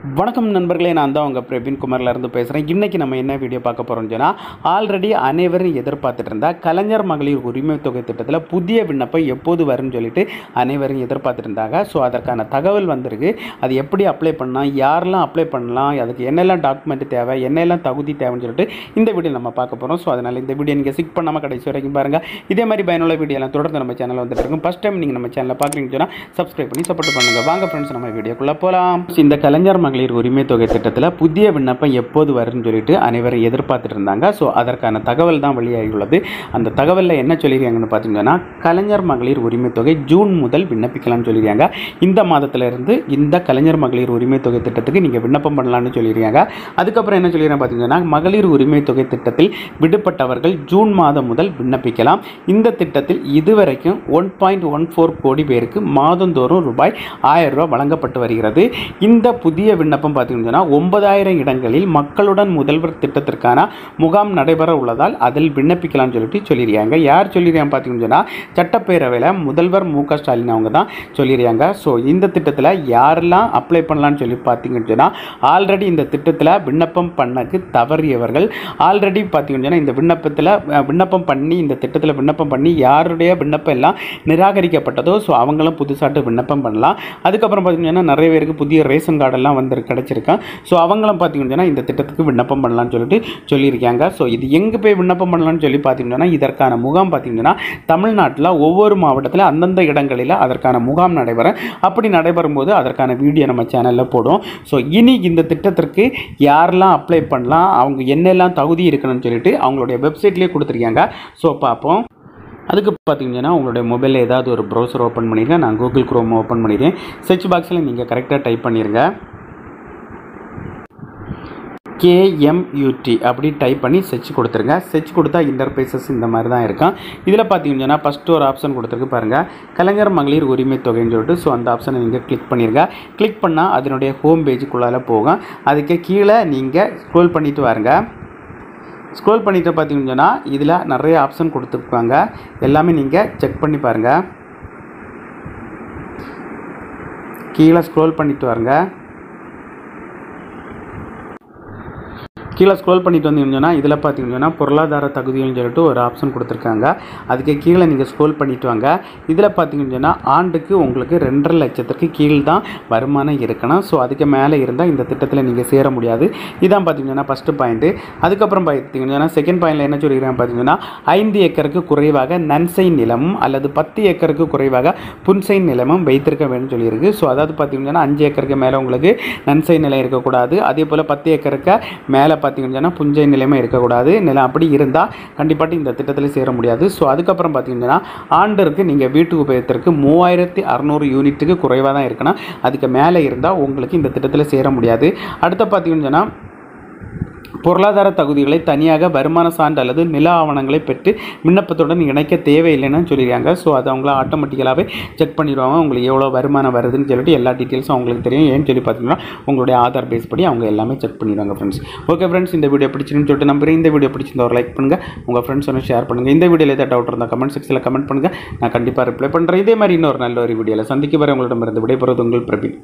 வணக்கம் நண்பர்களே, நான் தான் உங்கள் பிரவீன் குமார்லேருந்து பேசுகிறேன். இன்றைக்கி நம்ம என்ன வீடியோ பார்க்க போகிறோம்னு சொன்னால், ஆல்ரெடி அனைவரும் எதிர்பார்த்துட்டு இருந்தால் கலைஞர் மகளிர் உரிமை தொகை திட்டத்தில் புதிய விண்ணப்பம் எப்போது வரும்னு சொல்லிட்டு அனைவரும் எதிர்பார்த்துட்டு இருந்தாங்க. ஸோ அதற்கான தகவல் வந்திருக்கு. அது எப்படி அப்ளை பண்ணலாம், யாரெல்லாம் அப்ளை பண்ணலாம், அதுக்கு என்னெல்லாம் டாக்குமெண்ட் தேவை, என்னெல்லாம் தகுதி தேவைன்னு சொல்லிட்டு இந்த வீடியோ நம்ம பார்க்க போகிறோம். ஸோ அதனால் இந்த வீடியோ நீங்கள் ஸ்கிப் பண்ணாமல் கடைசி வரைக்கும் பாருங்கள். இதே மாதிரி பயனுள்ள வீடியோலாம் தொடர்ந்து நம்ம சேனலில் வந்துட்டு இருக்கும். ஃபஸ்ட் டைம் நீங்கள் நம்ம சேனலில் பார்க்குறீங்கன்னு சொன்னால் சப்ஸ்கிரைப் பண்ணி சப்போர்ட் பண்ணுங்கள். வாங்க ஃப்ரெண்ட்ஸ், நம்ம வீடியோக்குள்ளே போகலாம். இந்த கலைஞர் மகளிர் உரிமை தொகை திட்டத்தில் புதிய விண்ணப்பம் எப்போது வரும்னு சொல்லிட்டு அனைவரும் எதிர்பார்த்துட்டு இருந்தாங்க. ஸோ அதற்கான தகவல் தான் வெளியாகியுள்ளது. அந்த தகவலில் என்ன சொல்லியிருக்காங்கன்னு பார்த்தீங்கன்னா, கலைஞர் மகளிர் உரிமை தொகை ஜூன் முதல் விண்ணப்பிக்கலாம்னு சொல்லியிருக்காங்க. இந்த மாதத்திலிருந்து இந்த கலைஞர் மகளிர் உரிமை தொகை திட்டத்துக்கு நீங்கள் விண்ணப்பம் பண்ணலாம்னு சொல்லியிருக்காங்க. அதுக்கப்புறம் என்ன சொல்லியிருக்காங்க பார்த்தீங்கன்னா, மகளிர் உரிமை தொகை திட்டத்தில் விடுபட்டவர்கள் ஜூன் மாதம் முதல் விண்ணப்பிக்கலாம். இந்த திட்டத்தில் இதுவரைக்கும் 1.14 கோடி பேருக்கு மாதந்தோறும் ரூபாய் 1000 ரூபாய் வழங்கப்பட்டு வருகிறது. இந்த புதிய விண்ணப்பம் பார்த்தீங்கன்னா 9000 இடங்களில் மக்களுடன் முதல்வர் திட்டத்திற்கான முகாம் நடைபெற உள்ளதால் அதில் விண்ணப்பிக்கலாம்னு சொல்லியிருக்காங்க. யார் சொல்லியிருக்காங்க பார்த்தீங்கன்னா, சட்டப்பேரவையில் முதல்வர் மு.க. ஸ்டாலின் அவங்க தான் சொல்லியிருக்காங்க. ஸோ இந்த திட்டத்தில் யாரெல்லாம் அப்ளை பண்ணலான்னு சொல்லி பார்த்தீங்கன்னா, ஆல்ரெடி இந்த திட்டத்தில் விண்ணப்பம் பண்ணக்கு தவறியவர்கள், ஆல்ரெடி பார்த்தீங்கன்னா இந்த விண்ணப்பம் பண்ணி இந்த திட்டத்தில் விண்ணப்பம் பண்ணி யாருடைய விண்ணப்பம் எல்லாம் நிராகரிக்கப்பட்டதோ ஸோ அவங்களும் புதுசாட்டு விண்ணப்பம் பண்ணலாம். அதுக்கப்புறம் பார்த்தீங்கன்னா நிறைய பேருக்கு புதிய ரேஷன் கார்டெல்லாம் வந்து கிடச்சிருக்கான். ஸோ அவங்களும் பார்த்தீங்கன்னா இந்த திட்டத்துக்கு விண்ணப்பம் பண்ணலாம்னு சொல்லியிருக்காங்க. ஸோ இது எங்கே போய் விண்ணப்பம் பண்ணலாம்னு சொல்லி பார்த்தீங்கன்னா, இதற்கான முகாம் பார்த்தீங்கன்னா தமிழ்நாட்டில் ஒவ்வொரு மாவட்டத்தில் அந்தந்த இடங்களில் அதற்கான முகாம் நடைபெறும். அப்படி நடைபெறும் போது அதற்கான வீடியோ நம்ம சேனலில் போடும். ஸோ இனி இந்த திட்டத்திற்கு யாரெல்லாம் அப்ளை பண்ணலாம், அவங்க என்னெல்லாம் தகுதி இருக்கணும்னு சொல்லிட்டு அவங்களுடைய வெப்சைட்லேயே கொடுத்துருக்காங்க. ஸோ பார்ப்போம். அதுக்கு பார்த்தீங்கன்னா உங்களுடைய மொபைலில் ஏதாவது ஒரு ப்ரௌசர் ஓப்பன் பண்ணிடுங்க. நான் கூகுள் குரோம் ஓப்பன் பண்ணிடுறேன். சர்ச் பாக்ஸில் நீங்கள் கரெக்டாக டைப் பண்ணிடுங்க. KMUT அப்படி டைப் பண்ணி சர்ச் கொடுத்துருங்க. சர்ச் கொடுத்தா இன்டர்பேசஸ் இந்த மாதிரி தான் இருக்கும். இதில் பார்த்தீங்கன்னா ஃபஸ்ட்டு ஒரு ஆப்ஷன் கொடுத்துருக்கு பாருங்கள், கலைஞர் மகளிர் உரிமை தொகைன்னு சொல்லிட்டு. ஸோ அந்த ஆப்ஷனை நீங்கள் கிளிக் பண்ணிடுங்க. கிளிக் பண்ணால் அதனுடைய ஹோம் பேஜுக்குள்ளால போகும். அதுக்கு கீழே நீங்கள் ஸ்க்ரோல் பண்ணிவிட்டு வாருங்க. ஸ்க்ரோல் பண்ணிவிட்டு பார்த்தீங்கன்னா இதில் நிறைய ஆப்ஷன் கொடுத்துருப்பாங்க. எல்லாமே நீங்கள் செக் பண்ணி பாருங்கள். கீழே ஸ்க்ரோல் பண்ணிவிட்டு வாருங்க. கீழே ஸ்க்ரோல் பண்ணிட்டு வந்தீங்கன்னா இதில் பார்த்தீங்கன்னா பொருளாதார தகுதிகள்னு சொல்லிட்டு ஒரு ஆப்ஷன் கொடுத்துருக்காங்க. அதுக்கு கீழே நீங்கள் ஸ்க்ரோல் பண்ணிட்டு வாங்க. இதில் பார்த்தீங்கன்னா ஆண்டுக்கு உங்களுக்கு 2.5 லட்சத்துக்கு கீழ் தான் வருமானம் இருக்கணும். ஸோ அதுக்கு மேலே இருந்தால் இந்த திட்டத்தில் நீங்கள் சேர முடியாது. இதான் பார்த்தீங்கன்னா ஃபஸ்ட்டு பாயிண்ட்டு. அதுக்கப்புறம் பார்த்தீங்கன்னா செகண்ட் பாயிண்டில் என்ன சொல்லியிருக்காங்க பார்த்தீங்கன்னா, 5 ஏக்கருக்கு குறைவாக நன்சை நிலமும் அல்லது 10 ஏக்கருக்கு குறைவாக புன்சை நிலமும் வைத்திருக்க வேண்டும் சொல்லியிருக்கு. ஸோ அதாவது பார்த்தீங்கன்னா 5 ஏக்கருக்கு மேலே உங்களுக்கு நன்சை நிலம் இருக்கக்கூடாது. அதே போல் 10 ஏக்கருக்கு மேலே பார்த்தீங்கன்னா புஞ்சை நிலைமை இருக்கக்கூடாது. நிலம் அப்படி இருந்தால் கண்டிப்பாக இந்த திட்டத்தில் சேர முடியாது. ஸோ அதுக்கப்புறம் பார்த்தீங்கன்னா ஆண்டிற்கு நீங்கள் வீட்டு உபயோகத்திற்கு 3600 யூனிட்டுக்கு குறைவாக தான் இருக்கணும். அதுக்கு மேலே இருந்தால் உங்களுக்கு இந்த திட்டத்தில் சேர முடியாது. அடுத்து பார்த்தீங்கன்னா பொருளாதார தகுதிகளை தனியாக வருமான சான்று அல்லது நில ஆவணங்களை பெற்று விண்ணப்பத்துடன் இணைக்க தேவையில்லைன்னு சொல்லியிருக்காங்க. ஸோ அது அவங்கள ஆட்டோமேட்டிக்கலாகவே செக் பண்ணிடுவாங்க. உங்களுக்கு எவ்வளோ வருமானம் வருதுன்னு சொல்லிட்டு எல்லா டீட்டெயில்ஸும் அவங்களுக்கு தெரியும். ஏன்னு சொல்லி பார்த்தீங்கன்னா உங்களுடைய ஆதார் பேஸ் படி அவங்க எல்லாமே செக் பண்ணிடுவாங்க ஃப்ரெண்ட்ஸ். ஓகே ஃப்ரெண்ட்ஸ், இந்த வீடியோ பிடிச்சிருன்னு சொல்லிட்டு நம்புறேன். இந்த வீடியோ பிடிச்சிருந்தா ஒரு லைக் பண்ணுங்கள், உங்கள் ஃப்ரெண்ட்ஸ் ஒன்று ஷேர் பண்ணுங்கள். இந்த வீடியோவில் ஏதாவது டவுட் இருந்தால் கமெண்ட் செக்ஷனில் கமெண்ட் பண்ணுங்கள். நான் கண்டிப்பாக ரிப்ளை பண்ணுறேன். இதே மாதிரி இன்னொரு நல்ல ஒரு வீடியோவில் சந்திக்க வரை உங்களிடமிருந்து விடைபெறுவது உங்கள் பிரவீன்.